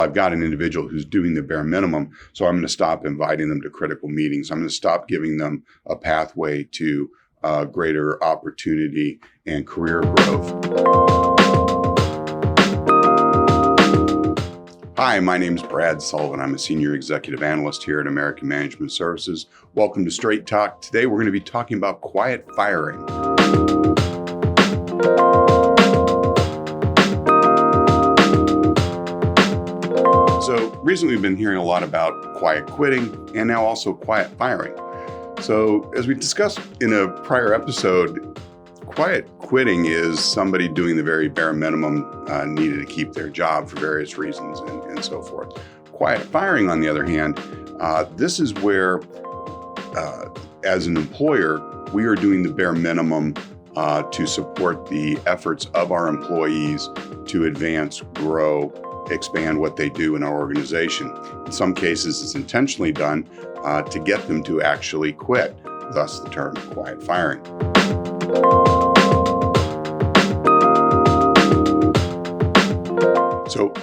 I've got an individual who's doing the bare minimum, so I'm going to stop inviting them to critical meetings. I'm going to stop giving them a pathway to greater opportunity and career growth. Hi, my name is Brad Sullivan. I'm a Senior Executive Analyst here at American Management Services. Welcome to Straight Talk. Today we're going to be talking about quiet firing. So recently we've been hearing a lot about quiet quitting and now also quiet firing. So as we discussed in a prior episode, quiet quitting is somebody doing the very bare minimum needed to keep their job for various reasons and so forth. Quiet firing, on the other hand, this is where, as an employer, we are doing the bare minimum to support the efforts of our employees to advance, grow, expand what they do in our organization. In some cases, it's intentionally done to get them to actually quit, thus the term quiet firing. So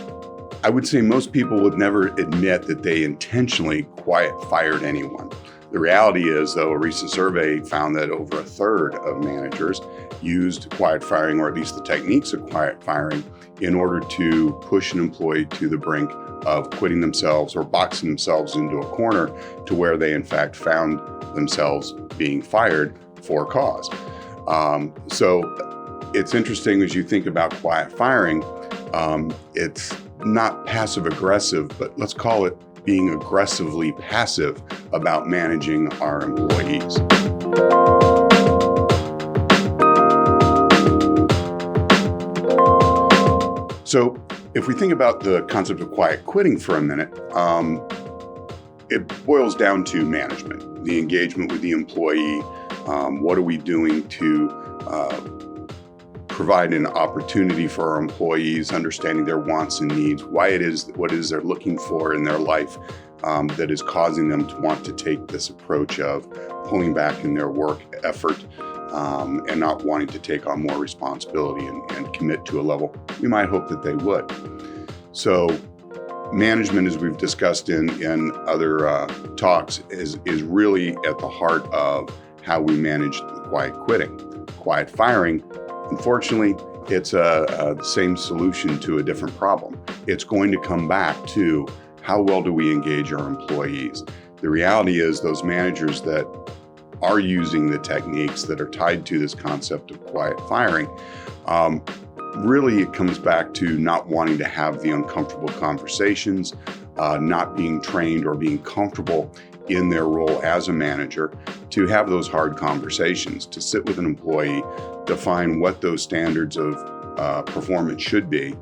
I would say most people would never admit that they intentionally quiet fired anyone. The reality is, though, a recent survey found that over a third of managers used quiet firing, or at least the techniques of quiet firing, in order to push an employee to the brink of quitting themselves or boxing themselves into a corner to where they in fact found themselves being fired for cause. So it's interesting as you think about quiet firing, it's not passive aggressive, but let's call it being aggressively passive about managing our employees. So if we think about the concept of quiet quitting for a minute, it boils down to management, the engagement with the employee. What are we doing to provide an opportunity for our employees, understanding their wants and needs, what it is they're looking for in their life that is causing them to want to take this approach of pulling back in their work effort and not wanting to take on more responsibility and commit to a level we might hope that they would. So management, as we've discussed in other talks, is really at the heart of how we manage the quiet quitting. Quiet firing, unfortunately, it's the same solution to a different problem. It's going to come back to how well do we engage our employees. The reality is those managers that are using the techniques that are tied to this concept of quiet firing, really it comes back to not wanting to have the uncomfortable conversations, not being trained or being comfortable in their role as a manager to have those hard conversations, to sit with an employee, define what those standards of performance should be,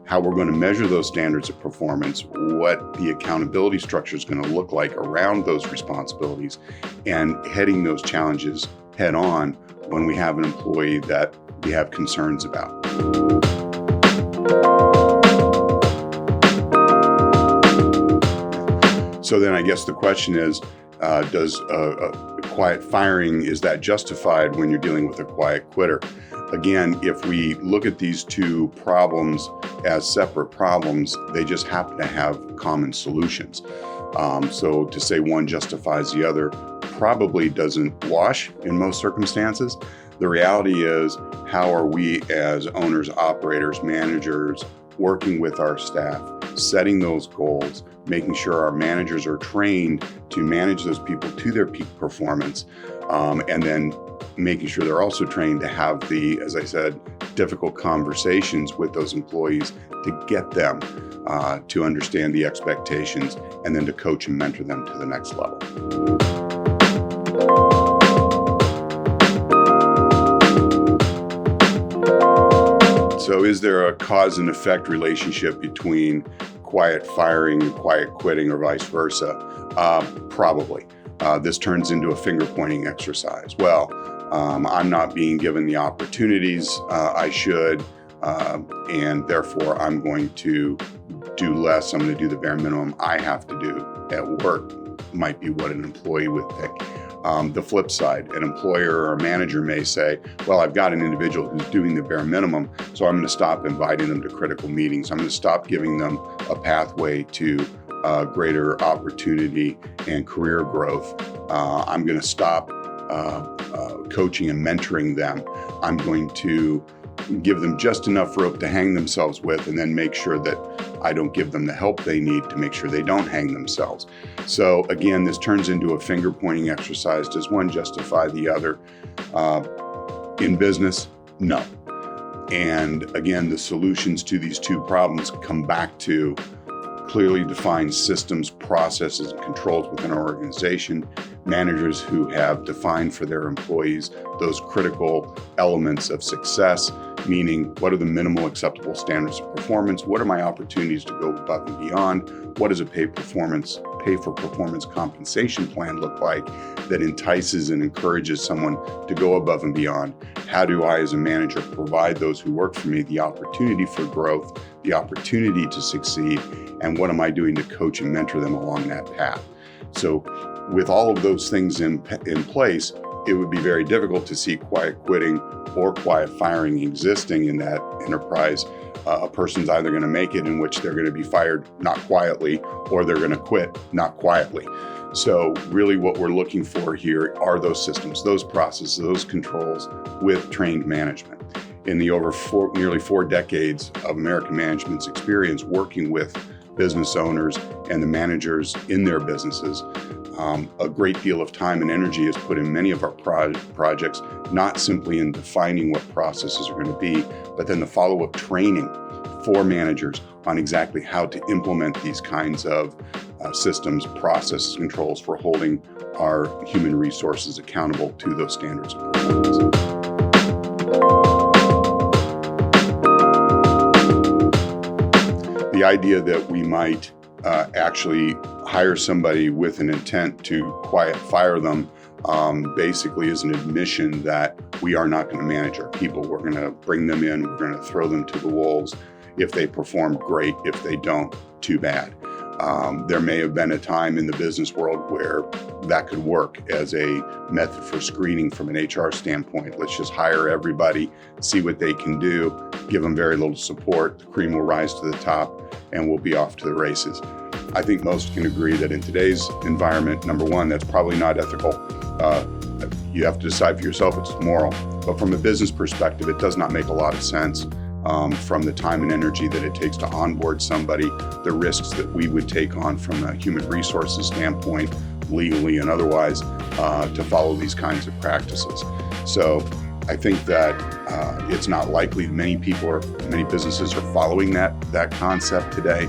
how we're going to measure those standards of performance, what the accountability structure is going to look like around those responsibilities, and heading those challenges head on when we have an employee that we have concerns about. So then I guess the question is, does quiet firing, is that justified when you're dealing with a quiet quitter? Again, if we look at these two problems as separate problems, they just happen to have common solutions. So to say one justifies the other probably doesn't wash in most circumstances. The reality is, how are we as owners, operators, managers, working with our staff, setting those goals, making sure our managers are trained to manage those people to their peak performance, and then making sure they're also trained to have the, as I said, difficult conversations with those employees to get them to understand the expectations and then to coach and mentor them to the next level. So is there a cause and effect relationship between quiet firing and quiet quitting, or vice versa? Probably. This turns into a finger pointing exercise. Well, I'm not being given the opportunities I should, and therefore I'm going to do less. I'm going to do the bare minimum I have to do at work, might be what an employee would think. The flip side, an employer or a manager may say, well, I've got an individual who's doing the bare minimum, so I'm going to stop inviting them to critical meetings. I'm going to stop giving them a pathway to greater opportunity and career growth. I'm going to stop coaching and mentoring them. I'm going to give them just enough rope to hang themselves with, and then make sure that I don't give them the help they need to make sure they don't hang themselves. So again, this turns into a finger pointing exercise. Does one justify the other? In business, no. And again, the solutions to these two problems come back to clearly defined systems, processes, and controls within our organization, managers who have defined for their employees those critical elements of success, meaning what are the minimal acceptable standards of performance, what are my opportunities to go above and beyond, what does a pay for performance compensation plan look like that entices and encourages someone to go above and beyond, how do I as a manager provide those who work for me the opportunity for growth, the opportunity to succeed, and what am I doing to coach and mentor them along that path. So with all of those things in place, it would be very difficult to see quiet quitting or quiet firing existing in that enterprise. A person's either going to make it in which they're going to be fired not quietly, or they're going to quit not quietly. So really what we're looking for here are those systems, those processes, those controls with trained management. In the nearly 4 decades of American management's experience working with business owners and the managers in their businesses, a great deal of time and energy is put in many of our projects, not simply in defining what processes are going to be, but then the follow-up training for managers on exactly how to implement these kinds of systems, processes, controls for holding our human resources accountable to those standards of performance. The idea that we might actually hire somebody with an intent to quiet fire them basically is an admission that we are not going to manage our people. We're going to bring them in, we're going to throw them to the wolves. If they perform, great. If they don't, too bad. There may have been a time in the business world where that could work as a method for screening from an HR standpoint. Let's just hire everybody, see what they can do, give them very little support, the cream will rise to the top, and we'll be off to the races. I think most can agree that in today's environment, number one, that's probably not ethical. You have to decide for yourself it's moral. But from a business perspective, it does not make a lot of sense. From the time and energy that it takes to onboard somebody, the risks that we would take on from a human resources standpoint, legally and otherwise, to follow these kinds of practices. So I think that it's not likely many businesses are following that concept today,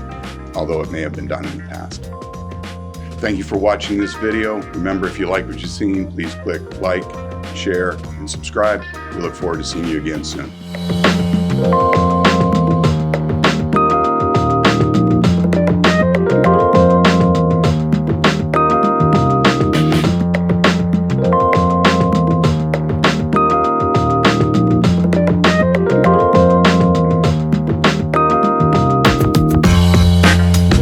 although it may have been done in the past. Thank you for watching this video. Remember, if you like what you've seen, please click like, share, and subscribe. We look forward to seeing you again soon.